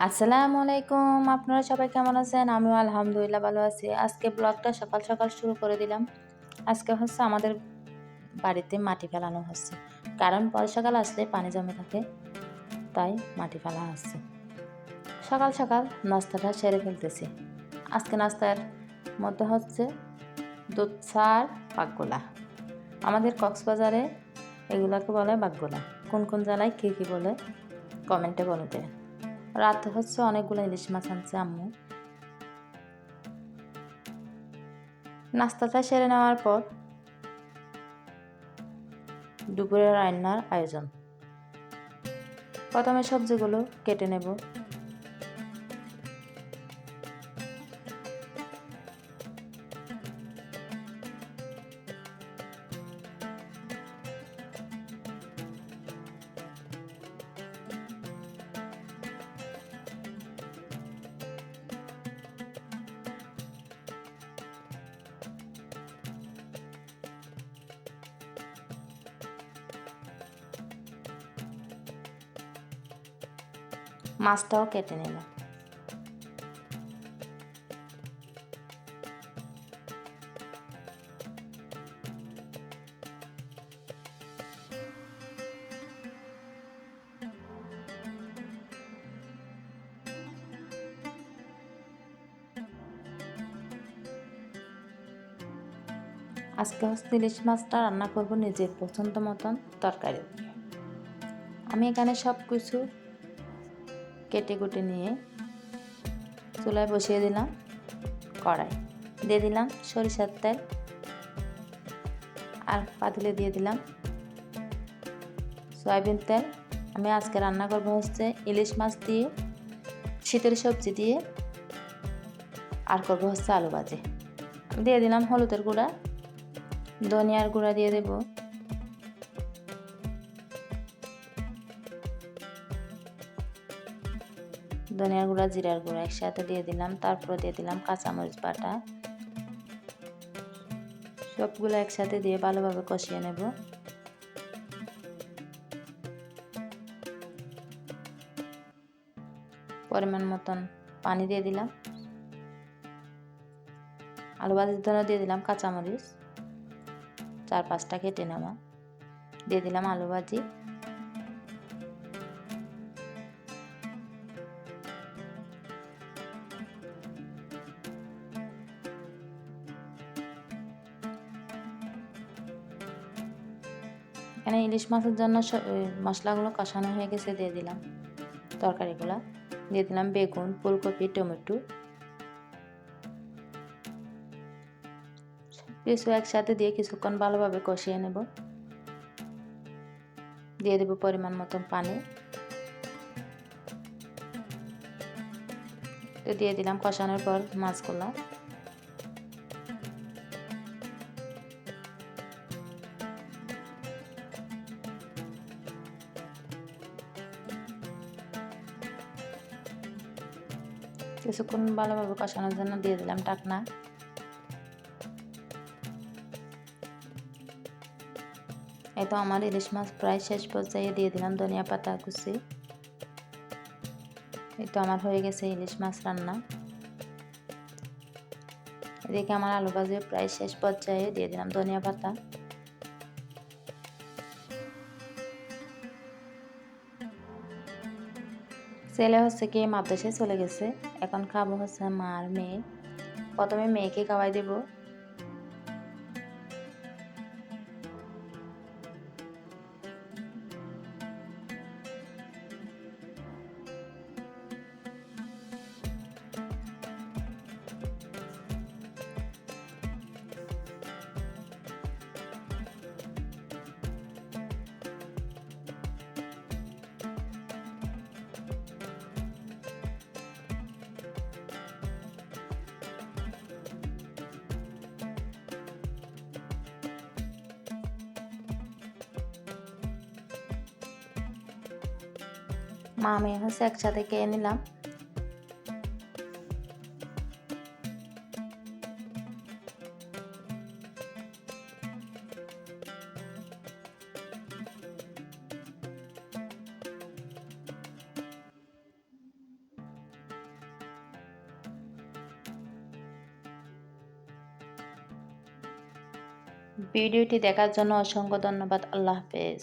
আসসালামু আলাইকুম। আপনারা সবাই কেমন আছেন? আমিও আলহামদুলিল্লাহ ভালো আছি। আজকে ব্লগটা সকাল সকাল শুরু করে দিলাম। আজকে হচ্ছে আমাদের বাড়িতে মাটি ফেলানো হচ্ছে। কারণ বর্ষাকাল আসলে পানি জমে থাকে, তাই মাটি ফেলা হচ্ছে। সকাল সকাল নাস্তাটা সেরে ফেলতেছি। আজকে নাস্তার মধ্যে হচ্ছে দুধ চা আর বাকগোলা। আমাদের কক্সবাজারে এগুলাকে বলে বাকগোলা। কোন কোন জেলায় কী বলে কমেন্টে বলে দেবেন। রাতে হচ্ছে অনেকগুলো ইলিশ মাছ আনছে আম্মু। নাস্তাটা সেরে নেওয়ার পর দুপুরের রান্নার আয়োজন। প্রথমে সবজিগুলো কেটে নেব। মাছটাও কেটে নিলাম। আজকে হচ্ছে ইলিশ মাছটা রান্না করব নিজের পছন্দ মতন তরকারি। আমি এখানে সব কিছু কেটে কুটে নিয়ে চুলায় বসিয়ে দিলাম কড়াই। দিয়ে দিলাম সরিষার তেল আর পাতিলে দিয়ে দিলাম সয়াবিন তেল। আমি আজকে রান্না করবো হচ্ছে ইলিশ মাছ দিয়ে, শীতের সবজি দিয়ে, আর করবো হচ্ছে আলু ভাজি। দিয়ে দিলাম হলুদের গুঁড়া, ধনিয়ার গুঁড়া দিয়ে দেব, ধনিয়ার গুঁড়া জিরার গুঁড়া একসাথে দিয়ে দিলাম। তারপর দিয়ে দিলাম কাঁচামরিচ বাটা। সবগুলো একসাথে দিয়ে ভালোভাবে কষিয়ে নেব। পরিমাণ মতন পানি দিয়ে দিলাম। আলু ভাজির জন্য দিয়ে দিলাম কাঁচামরিচ 4-5টা কেটে নেওয়া। দিয়ে দিলাম আলু ভাজি। এখানে ইলিশ মাছের জন্য মশলাগুলো কষানো হয়ে গেছে। দিয়ে দিলাম তরকারিগুলো। দিয়ে দিলাম বেগুন, ফুলকপি, টমেটো, কিছু একসাথে দিয়ে কিছুক্ষণ ভালোভাবে কষিয়ে নেব। দিয়ে দেব পরিমাণ মতন পানি। তো দিয়ে দিলাম কষানোর পর মাছগুলা। কিছুক্ষণ ভালোভাবে কষানোর জন্য দিয়ে দিলাম ঢাকনা। এই তো আমার ইলিশ মাছ প্রায় শেষ পর্যায়ে। দিয়ে দিলাম ধনিয়া পাতা কুচি। এই তো আমার হয়ে গেছে ইলিশ মাছ রান্না। এদিকে আমার আলু ভাজি প্রায় শেষ পর্যায়ে। দিয়ে দিলাম ধনিয়া পাতা। ছেলে হচ্ছে কি মাদ্রাসায় চলে গেছে। এখন খাবো হচ্ছে মা আর মেয়ে। প্রথমে মেয়েকে খাওয়াই দেব। মা মেয়ে হচ্ছে একসাথে খেয়ে নিলাম। ভিডিওটি দেখার জন্য অসংখ্য ধন্যবাদ। আল্লাহ হাফেজ।